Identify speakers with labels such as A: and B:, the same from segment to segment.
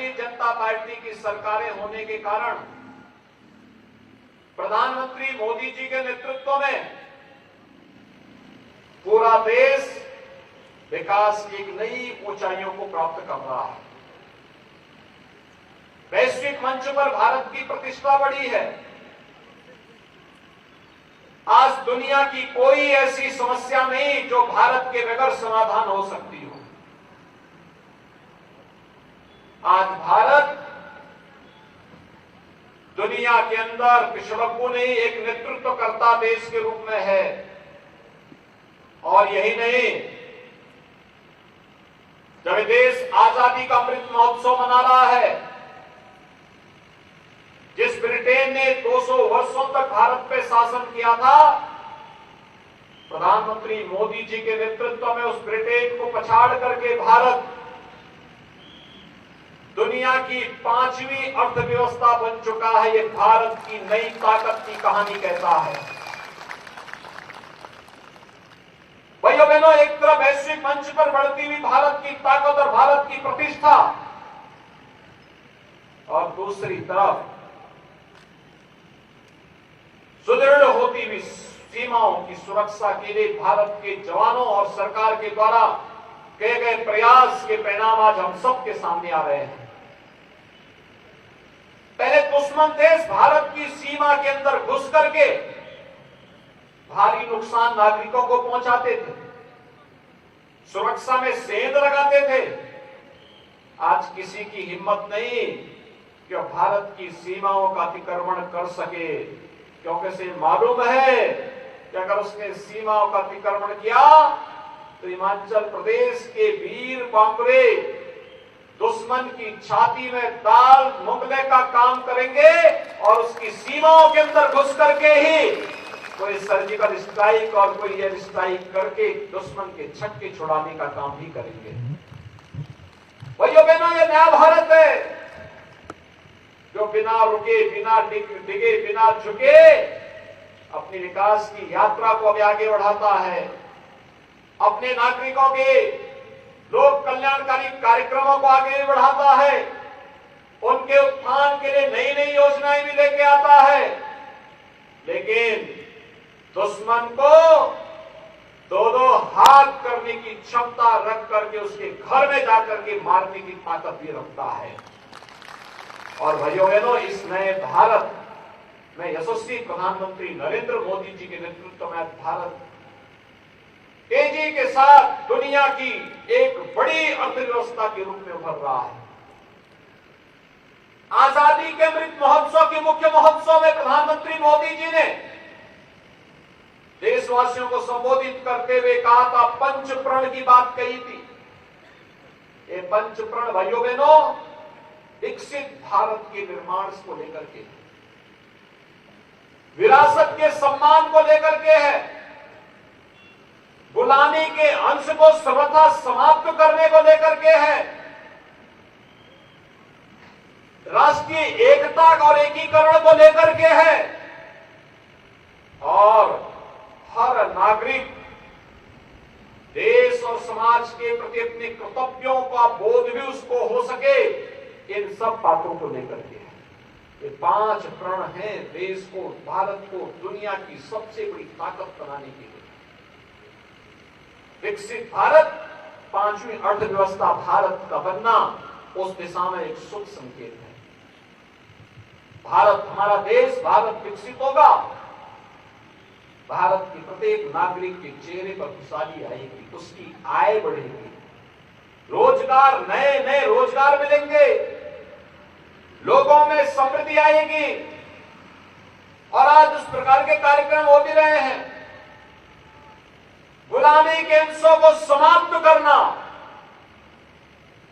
A: Bharatiya Janata party की सरकारें होने के कारण प्रधानमंत्री मोदी जी के नेतृत्व में पूरा देश विकास की एक नई ऊंचाइयों को प्राप्त कर रहा है। वैश्विक मंच पर भारत की प्रतिष्ठा बढ़ी है। आज दुनिया की कोई ऐसी समस्या नहीं जो भारत के बगैर समाधान हो सकती हो। आज भारत दुनिया के अंदर पिछड़ों नहीं एक नेतृत्वकर्ता देश के रूप में है। और यही नहीं, जब ये देश आजादी का अमृत महोत्सव मना रहा है, जिस ब्रिटेन ने 200 वर्षों तक भारत पे शासन किया था, प्रधानमंत्री मोदी जी के नेतृत्व में उस ब्रिटेन को पछाड़ करके भारत दुनिया की 5वीं अर्थव्यवस्था बन चुका है। ये भारत की नई ताकत की कहानी कहता है। भाइयों बहनों, एक तरफ वैश्विक मंच पर बढ़ती हुई भारत की ताकत और भारत की प्रतिष्ठा, और दूसरी तरफ सुदृढ़ होती हुई सीमाओं की सुरक्षा के लिए भारत के जवानों और सरकार के द्वारा किए गए प्रयास के परिणाम आज हम सबके सामने आ रहे हैं। पहले दुश्मन देश भारत की सीमा के अंदर घुस करके भारी नुकसान नागरिकों को पहुंचाते थे, सुरक्षा में सेंध लगाते थे। आज किसी की हिम्मत नहीं कि भारत की सीमाओं का अतिक्रमण कर सके, क्योंकि उसे मालूम है कि अगर उसने सीमाओं का अतिक्रमण किया तो हिमाचल प्रदेश के वीर बांकुरे दुश्मन की छाती में दाल मुंगने का काम करेंगे और उसकी सीमाओं के अंदर घुस करके ही कोई सर्जिकल स्ट्राइक और कोई एयर स्ट्राइक करके दुश्मन के छक्के छुड़ाने का काम भी करेंगे। भाइयों बहनों, ये नया भारत है जो बिना रुके, बिना डिगे, बिना झुके अपनी विकास की यात्रा को अभी आगे बढ़ाता है। अपने नागरिकों के लोक कल्याणकारी कार्यक्रमों को आगे बढ़ाता है। उनके उत्थान के लिए नई नई योजनाएं भी लेके आता है। लेकिन दुश्मन को दो हाथ करने की क्षमता रख करके उसके घर में जाकर के मारने की ताकत भी रखता है। और भाइयों बहनों, इस नए भारत में यशस्वी प्रधानमंत्री नरेंद्र मोदी जी के नेतृत्व में भारत तेजी के साथ दुनिया की एक बड़ी अर्थव्यवस्था के रूप में उभर रहा है। आजादी के अमृत महोत्सव के मुख्य महोत्सव में प्रधानमंत्री मोदी जी ने देशवासियों को संबोधित करते हुए कहा था, पंच प्रण की बात कही थी। ये पंच प्रण भाइयों बहनों विकसित भारत के निर्माण को लेकर के, विरासत के सम्मान को लेकर के है, गुलामी के अंश को सर्वथा समाप्त करने को लेकर के है, राष्ट्रीय एकता और एकीकरण को लेकर के है, और हर नागरिक देश और समाज के प्रति अपने कर्तव्यों का बोध भी उसको हो सके, इन सब बातों को लेकर के है। ये 5 प्रण हैं देश को, भारत को दुनिया की सबसे बड़ी ताकत बनाने के लिए। विकसित भारत, 5वीं अर्थव्यवस्था भारत का बनना उस दिशा में एक शुभ संकेत है। भारत, हमारा देश भारत विकसित होगा, भारत के प्रत्येक नागरिक के चेहरे पर खुशहाली आएगी, उसकी आय बढ़ेगी, रोजगार, नए नए रोजगार मिलेंगे, लोगों में समृद्धि आएगी। और आज उस प्रकार के कार्यक्रम हो भी रहे हैं। गुलामी के अंशों को समाप्त करना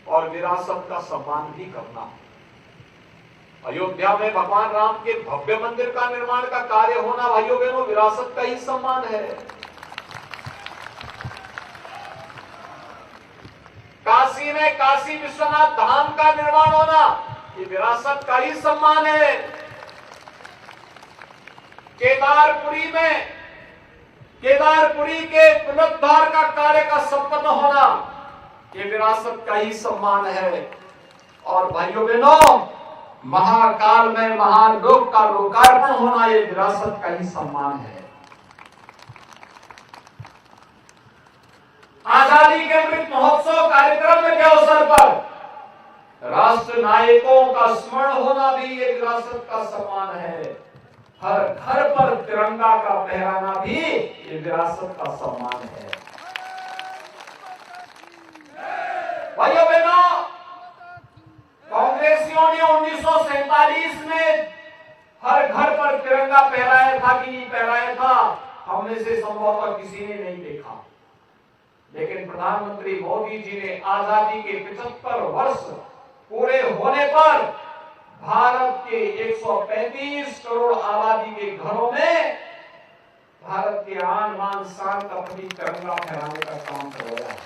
A: और विरासत का सम्मान भी करना। अयोध्या में भगवान राम के भव्य मंदिर का निर्माण का कार्य होना भाइयों बहनों विरासत का ही सम्मान है। काशी में काशी विश्वनाथ धाम का निर्माण होना ये विरासत का ही सम्मान है। केदारपुरी के पुनरुद्धार का कार्य का संपन्न होना ये विरासत का ही सम्मान है। और भाइयों बहनों, महाकाल में महान लोक का लोकार्पण होना ये विरासत का ही सम्मान है। आजादी के अमृत महोत्सव कार्यक्रम के अवसर पर राष्ट्र नायकों का स्मरण होना भी ये विरासत का सम्मान है। हर घर पर तिरंगा का फहराना भी ये विरासत का सम्मान है। भाइयों बहनों, कांग्रेसियों ने 1947 में हर घर पर तिरंगा फहराया था कि नहीं फहराया था, हमने से संभवतः किसी ने नहीं देखा। लेकिन प्रधानमंत्री मोदी जी ने आजादी के 75 वर्ष पूरे होने पर भारत के 135 करोड़ आबादी के घरों में भारत के आन बान शान का प्रतीक तिरंगा फहराने का काम करवाया है।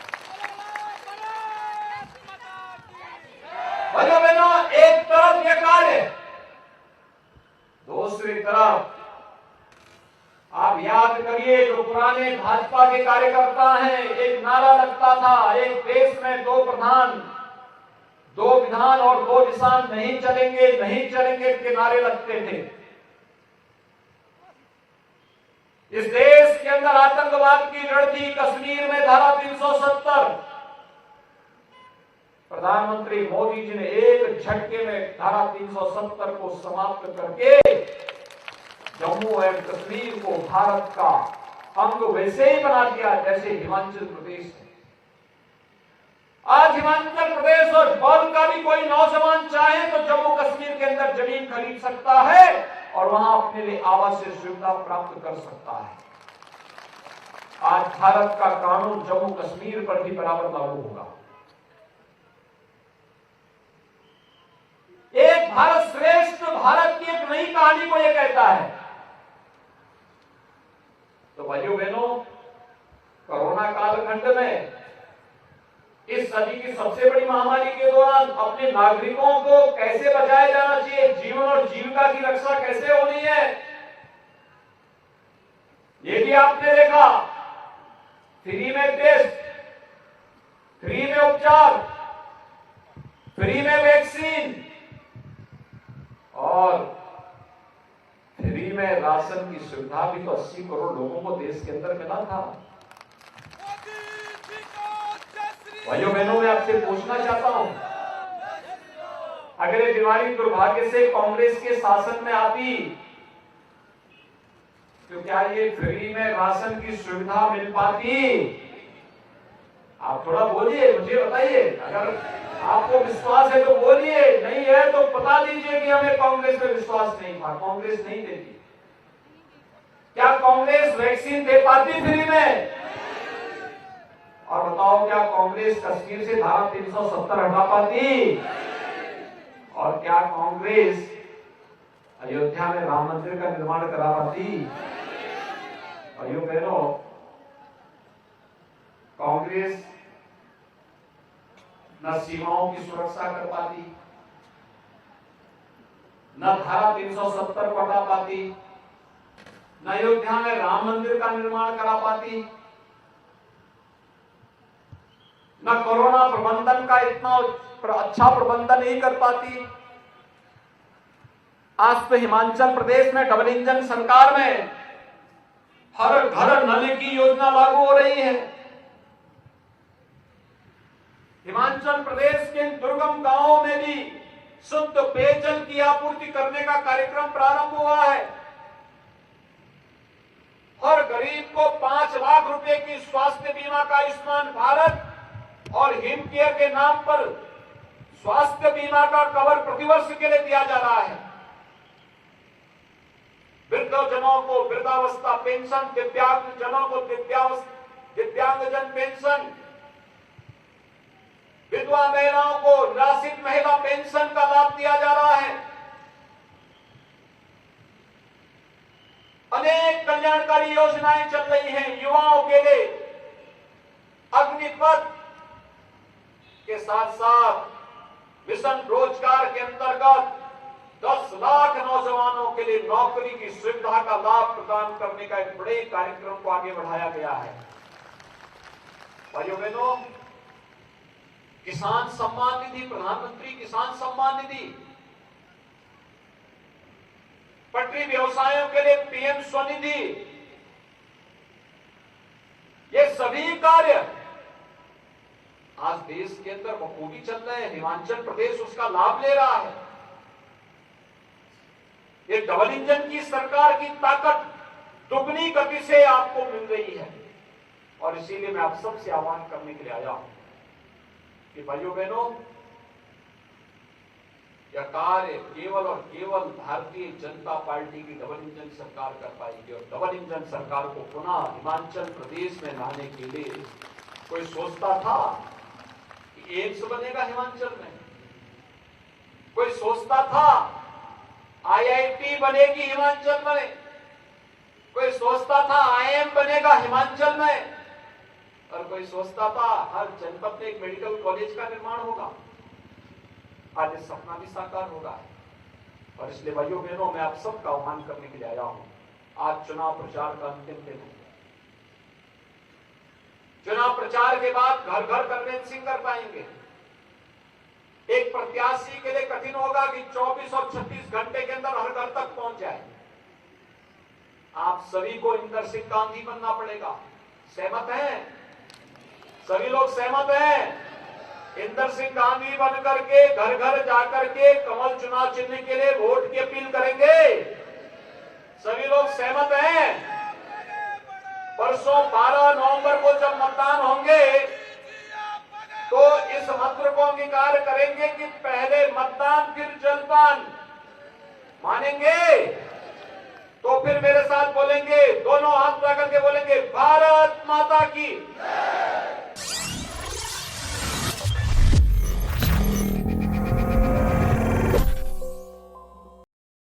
A: भाइयों बहनों, एक तरफ यह कार्य, दूसरी तरफ आप याद करिए जो पुराने भाजपा के कार्यकर्ता हैं, एक नारा लगता था, एक देश में दो प्रधान, दो विधान और दो निशान नहीं चलेंगे, नहीं चलेंगे के नारे लगते थे। इस देश के अंदर आतंकवाद की जड़ थी, कश्मीर में धारा 370। प्रधानमंत्री मोदी जी ने एक झटके में धारा 370 को समाप्त करके जम्मू एंड कश्मीर को भारत का अंग वैसे ही बना दिया जैसे हिमाचल प्रदेश है। आज हिमाचल प्रदेश और बौद्ध का भी कोई नौजवान चाहे तो जम्मू कश्मीर के अंदर जमीन खरीद सकता है और वहां अपने लिए आवासीय सुविधा प्राप्त कर सकता है। आज भारत का कानून जम्मू कश्मीर पर भी बराबर लागू होगा। एक भारत श्रेष्ठ भारत की एक नई कहानी को यह कहता है। तो भाइयों बहनों, कोरोना कालखंड में इस सदी की सबसे बड़ी महामारी के दौरान अपने नागरिकों को कैसे बचाया जाना चाहिए, जीवन और जीविका की रक्षा कैसे होनी है, ये भी आपने देखा। फ्री में टेस्ट, फ्री में उपचार, फ्री में वैक्सीन और फ्री में राशन की सुविधा भी तो 80 करोड़ लोगों को देश के अंदर मिला था। भाइयों बहनों, मैं आपसे पूछना चाहता हूं, अगर ये बीमारी दुर्भाग्य से कांग्रेस के शासन में आती तो क्या ये फ्री में राशन की सुविधा मिल पाती? आप थोड़ा बोलिए, मुझे बताइए। अगर आपको विश्वास है तो बोलिए, नहीं है तो बता दीजिए कि हमें कांग्रेस में विश्वास नहीं था, कांग्रेस नहीं देती। क्या कांग्रेस वैक्सीन दे पाती फ्री में? और बताओ, क्या कांग्रेस कश्मीर से धारा 370 हटा पाती? और क्या कांग्रेस अयोध्या में राम मंदिर का निर्माण करा पाती? भाइयों बहनों, कांग्रेस न सीमाओं की सुरक्षा कर पाती, न धारा 370 को हटा पाती, न अयोध्या में राम मंदिर का निर्माण करा पाती, न कोरोना प्रबंधन का इतना अच्छा प्रबंधन नहीं कर पाती। आज तो हिमाचल प्रदेश में डबल इंजन सरकार में हर घर नल की योजना लागू हो रही है। हिमाचल प्रदेश के दुर्गम गांवों में भी शुद्ध पेयजल की आपूर्ति करने का कार्यक्रम प्रारंभ हुआ है। हर गरीब को 5 लाख रुपए की स्वास्थ्य बीमा का आयुष्मान भारत और हिम केयर के नाम पर स्वास्थ्य बीमा का कवर प्रतिवर्ष के लिए दिया जा रहा है। वृद्धजनों को वृद्धावस्था पेंशन, दिव्यांगजनों को दिव्यांगजन पेंशन, विधवा महिलाओं को निराश्रित महिला पेंशन का लाभ दिया जा रहा है। अनेक कल्याणकारी योजनाएं चल रही हैं युवाओं के लिए। अग्निपथ के साथ साथ मिशन रोजगार के अंतर्गत 10 लाख नौजवानों के लिए नौकरी की सुविधा का लाभ प्रदान करने का एक बड़े कार्यक्रम को आगे बढ़ाया गया है। भाइयों बहनों, किसान सम्मान निधि, प्रधानमंत्री किसान सम्मान निधि, पटरी व्यवसायों के लिए पीएम स्वनिधि, ये सभी कार्य आज देश के अंदर बखूबी चल रहे हैं। हिमाचल प्रदेश उसका लाभ ले रहा है। ये डबल इंजन की सरकार की ताकत दुगनी गति से आपको मिल रही है। और इसीलिए मैं आप सबसे आह्वान करने के लिए आया हूं कि भाइयों बहनों, यह कार्य केवल और केवल भारतीय जनता पार्टी की डबल इंजन सरकार कर पाएगी। और डबल इंजन सरकार को पुनः हिमाचल प्रदेश में लाने के लिए कोई सोचता था कि एम्स बनेगा हिमाचल में? कोई सोचता था आईआईटी बनेगी हिमाचल में? कोई सोचता था आईएम बनेगा हिमाचल में? और कोई सोचता था हर जनपद में एक मेडिकल कॉलेज का निर्माण होगा? आज ये सपना भी साकार हो रहा है। और इसलिए भाइयों बहनों, मैं आप सबका आह्वान करने के लिए आया हूं। आज चुनाव प्रचार का अंतिम दिन है। चुनाव प्रचार के बाद घर घर कन्वेंसिंग कर पाएंगे। एक प्रत्याशी के लिए कठिन होगा कि 24 और 36 घंटे के अंदर हर घर तक पहुंच जाए। आप सभी को इंदर सिंह गांधी बनना पड़ेगा। सहमत हैं? सभी लोग सहमत हैं? इंदर सिंह गांधी बन करके घर घर जाकर के कमल चुनाव चिन्ह के लिए वोट की अपील करेंगे। सभी लोग सहमत हैं? परसों 12 नवंबर को जब मतदान होंगे तो इस मंत्र को अंगीकार करेंगे कि पहले मतदान फिर जलपान। मानेंगे? तो फिर मेरे साथ बोलेंगे, दोनों हाथ लगा करके बोलेंगे, भारत माता की।